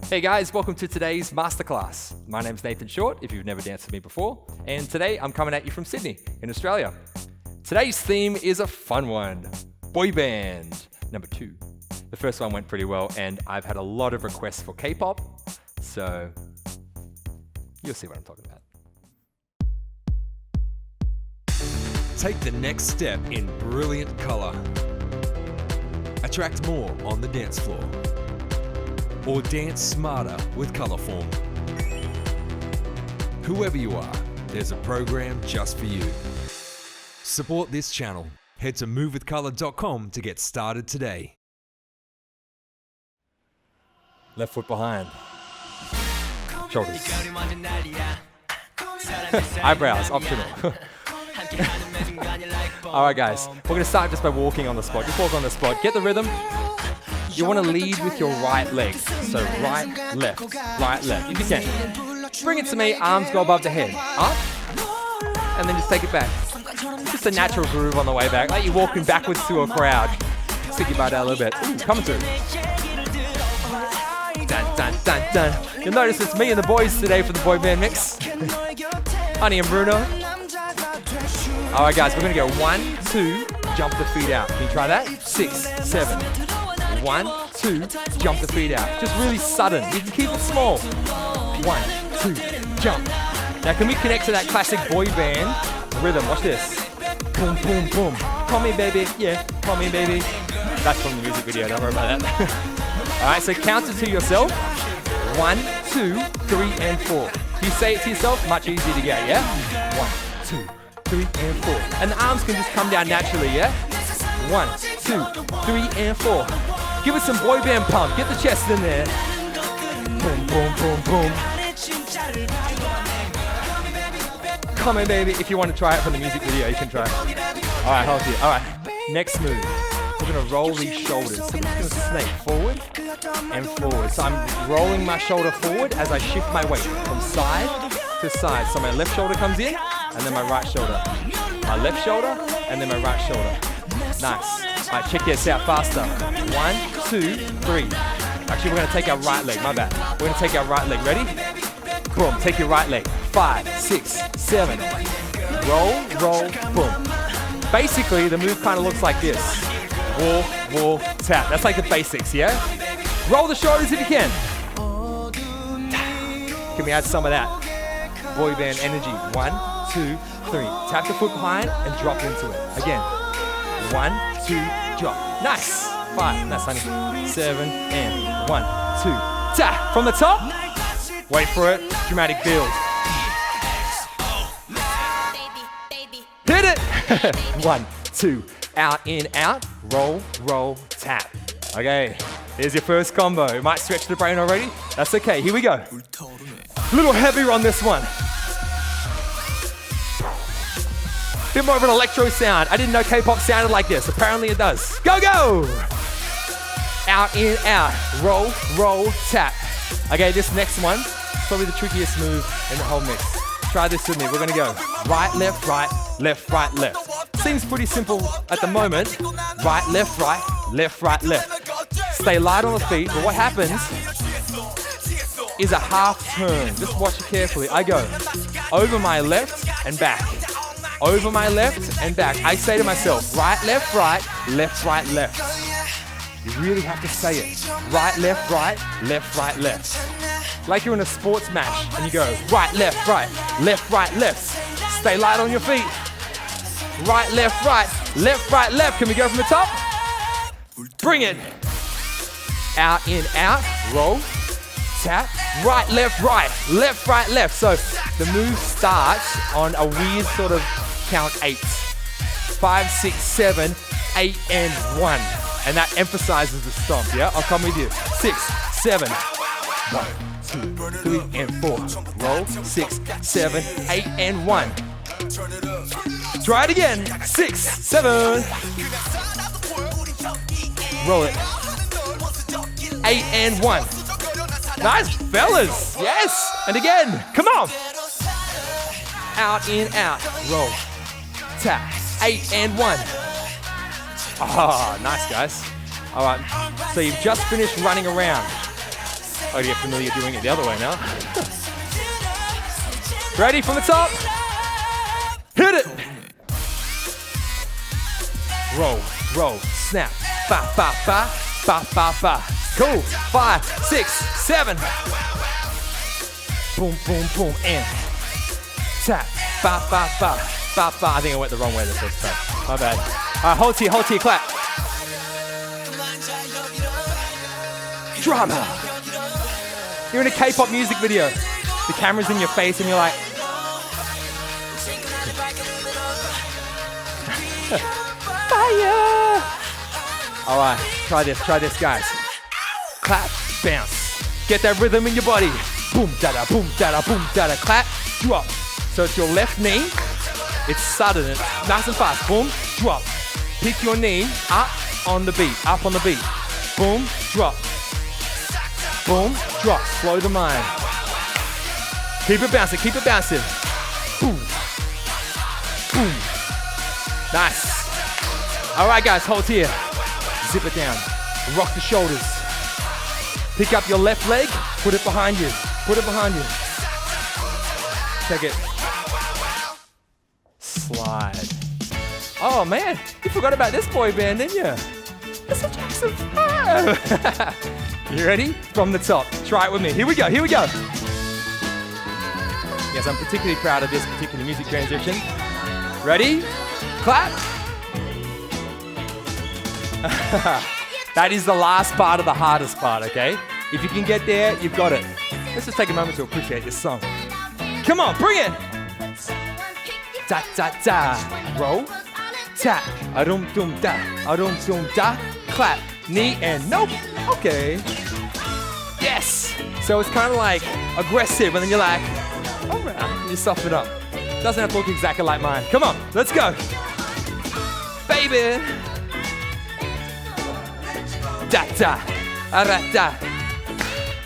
Hey guys, welcome to today's masterclass. My name's Nathan Short, if you've never danced with me before, and today I'm coming at you from Sydney, in Australia. Today's theme is a fun one, boy band number 2. The first one went pretty well, and I've had a lot of requests for K-pop, so you'll see what I'm talking about. Take the next step in brilliant color. Attract more on the dance floor. Or dance smarter with Colorform. Whoever you are, there's a program just for you. Support this channel. Head to movewithcolor.com to get started today. Left foot behind. Shoulders. Eyebrows, optional. Alright guys, we're going to start just by walking on the spot. Just walk on the spot, get the rhythm. You want to lead with your right leg. So right, left, if you can. Bring it to me, arms go above the head. Up, and then just take it back. Just a natural groove on the way back, like you're walking backwards to a crowd. Stick your butt out a little bit. Ooh, coming through. Dun, dun, dun, dun. You'll notice it's me and the boys today for the boy band mix. Honey and Bruno. Alright guys, we're going to go 1, 2, jump the feet out. Can you try that? 6, 7. 1, 2, jump the feet out. Just really sudden. You can keep it small. 1, 2, jump. Now can we connect to that classic boy band rhythm? Watch this. Boom, boom, boom. Call me baby. Yeah, call me baby. That's from the music video. Don't worry about that. Alright, so count it to yourself. 1, 2, 3, and 4. If you say it to yourself, much easier to get, yeah? 1, 2, 3, and 4. And the arms can just come down naturally, yeah? 1, 2, 3, and 4. Give it some boy band pump. Get the chest in there. Boom, boom, boom, boom. Come on, baby. If you want to try it from the music video, you can try it. All right, hold here. All right, next move. We're going to roll these shoulders. So we're just going to snake forward and forward. So I'm rolling my shoulder forward as I shift my weight from side to side. So my left shoulder comes in, and then my right shoulder. My left shoulder, and then my right shoulder. Nice. All right, check this out faster. 1, 2, 3. Actually, we're going to take our right leg. My bad. We're going to take our right leg. Ready? Boom. Take your right leg. 5, 6, 7. Roll, roll, boom. Basically, the move kind of looks like this. Walk, walk, tap. That's like the basics, yeah? Roll the shoulders if you can. Can we add some of that boy band energy? 1, 2, 3. Tap the foot behind and drop into it. Again. 1, 2, drop. Nice. 5. Nice, honey. 7, and 1, 2. Tap. From the top. Wait for it. Dramatic build. Hit it. 1, 2. Out, in, out. Roll, roll, tap. Okay. Here's your first combo. It might stretch the brain already. That's okay. Here we go. A little heavier on this one. Bit more of an electro sound. I didn't know K-pop sounded like this. Apparently it does. Go, go! Out, in, out. Roll, roll, tap. Okay, this next one, probably the trickiest move in the whole mix. Try this with me. We're gonna go right, left, left, right, left. Seems pretty simple at the moment. Right, left, right, left. Stay light on the feet, but what happens is a half turn. Just watch it carefully. I go over my left and back. Over my left and back. I say to myself, right, left, left. You really have to say it. Right, left, left. Like you're in a sports match and you go right, left, left. Stay light on your feet. Right, left, left. Can we go from the top? Bring it. Out, in, out. Roll. Tap. Right, left, left. So the move starts on a weird sort of count 8. 5, 6, 7, 8, and 1. And that emphasizes the stomp, yeah? I'll come with you. 6, 7. 1, 2, 3, and 4. Roll. 6, 7, 8, and 1. Try it again. 6, 7. Roll it. 8 and 1. Nice, fellas. Yes. And again. Come on. Out, in, out. Roll. Tap. 8 and 1. Ah, nice, guys. All right. So you've just finished running around. I get familiar doing it the other way now. Ready from the top? Hit it! Roll, roll, snap. Ba, ba, ba, ba, ba, ba. Cool. 5, 6, 7. Boom, boom, boom, and tap. Ba, ba, ba, ba, ba. I think I went the wrong way the first time. My bad. All right, hold here, clap. Drama. You're in a K-pop music video. The camera's in your face and you're like, fire! All right, try this, guys. Clap, bounce. Get that rhythm in your body. Boom, da-da, boom, da-da, boom, da-da. Clap, drop. So it's your left knee. It's sudden, it's nice and fast. Boom, drop. Pick your knee up on the beat, up on the beat. Boom, drop. Boom, drop. Slow the mind. Keep it bouncing, keep it bouncing. Boom, boom. Nice. All right, guys, hold here. Zip it down. Rock the shoulders. Pick up your left leg. Put it behind you. Put it behind you. Check it. Slide. Oh, man. You forgot about this boy band, didn't you? Mr. Jackson 5. You ready? From the top. Try it with me. Here we go. Here we go. Yes, I'm particularly proud of this particular music transition. Ready? Clap. That is the last part of the hardest part, okay? If you can get there, you've got it. Let's just take a moment to appreciate this song. Come on, bring it! Da da da, roll, tap, a-dum dum da, a-dum dum da, clap, knee and nope, okay. Yes! So it's kind of like aggressive and then you're like, all right, you soften it up. Doesn't have to look exactly like mine. Come on, let's go. Baby! Da da, da,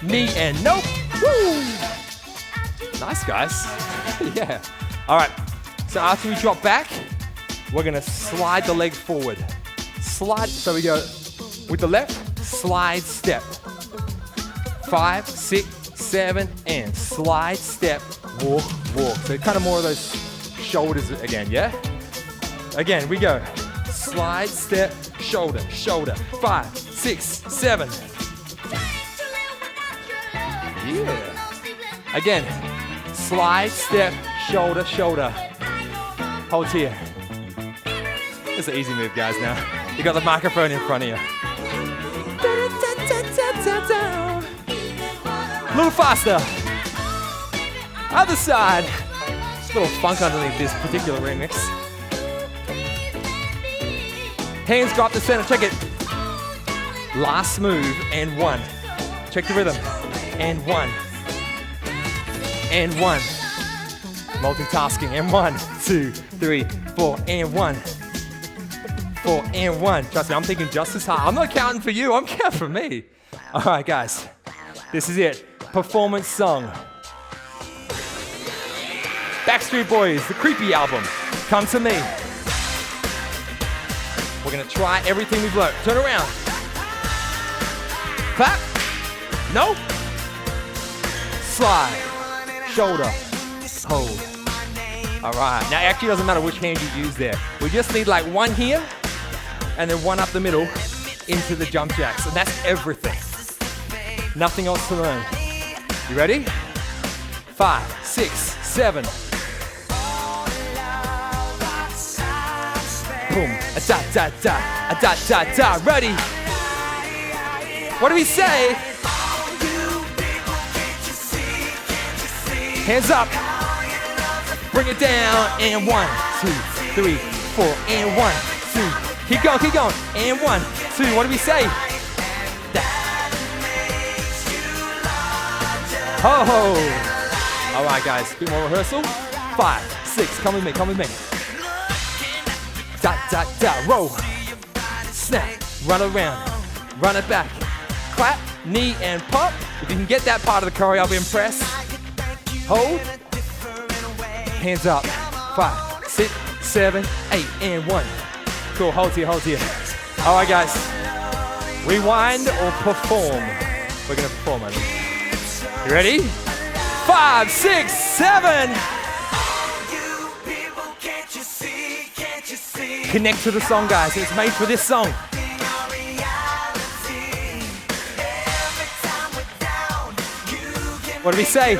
knee and nope. Woo! Nice, guys. Yeah. All right. So after we drop back, we're gonna slide the leg forward. Slide. So we go with the left, slide, step. 5, 6, 7, and slide, step, walk, walk. So kind of more of those shoulders again. Yeah. Again, we go. Slide, step, shoulder, shoulder. 5, 6, 7. Yeah. Again, slide, step, shoulder, shoulder. Hold here. It's an easy move, guys, now. You got the microphone in front of you. A little faster. Other side. Just a little funk underneath this particular remix. Hands go up the center, check it. Last move, and 1. Check the rhythm. And 1. And 1. Multitasking, and 1, 2, 3, 4, and 1. 4, and 1. Trust me, I'm thinking just as hard. I'm not counting for you, I'm counting for me. All right, guys, this is it. Performance song. Backstreet Boys, the Creepy album. Come to me. We're gonna try everything we've learned. Turn around. Clap. No. Slide. Shoulder. Hold. All right. Now, it actually doesn't matter which hand you use there. We just need like 1 here and then 1 up the middle into the jump jacks. And that's everything. Nothing else to learn. You ready? 5, 6, 7. Boom. A da da da. A da da da. Ready? What do we say? Hands up. Bring it down. And 1, 2, 3, 4. And 1, 2. Keep going, keep going. And 1, 2. What do we say? Ho ho. All right, guys. A bit more rehearsal. 5, 6. Come with me, come with me. Da da da. Roll. Snap. Run around. Run it back. Clap. Knee and pop. If you can get that part of the choreo, I'll be impressed. Hold. Hands up. 5, 6, 7, 8, and 1. Cool. Hold here, hold here. All right, guys. Rewind or perform? We're gonna perform, I think. You ready? 5, 6, 7. Connect to the song, guys. It's made for this song. What do we say?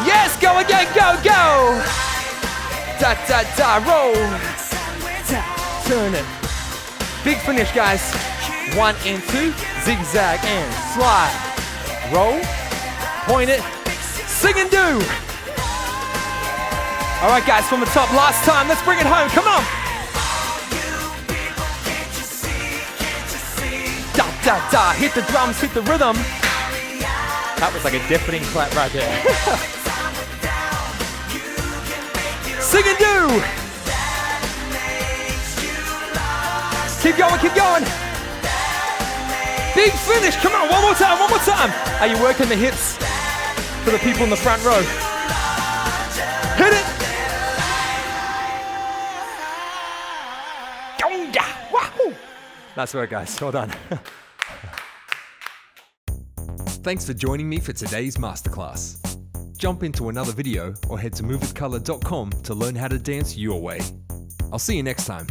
Yes, go again, go, go. Da, da, da, roll. Da, turn it. Big finish, guys. 1 and 2, zigzag and slide. Roll, point it, sing and do. All right, guys, from the top, last time. Let's bring it home, come on. Da, da, da, hit the drums, hit the rhythm. That was like a deafening clap right there. Sing and do. Keep going, keep going. Big finish, come on, one more time, one more time. Are you working the hips for the people in the front row? Hit it. Wahoo. Nice work, guys, well done. Thanks for joining me for today's masterclass. Jump into another video or head to movewithcolor.com to learn how to dance your way. I'll see you next time.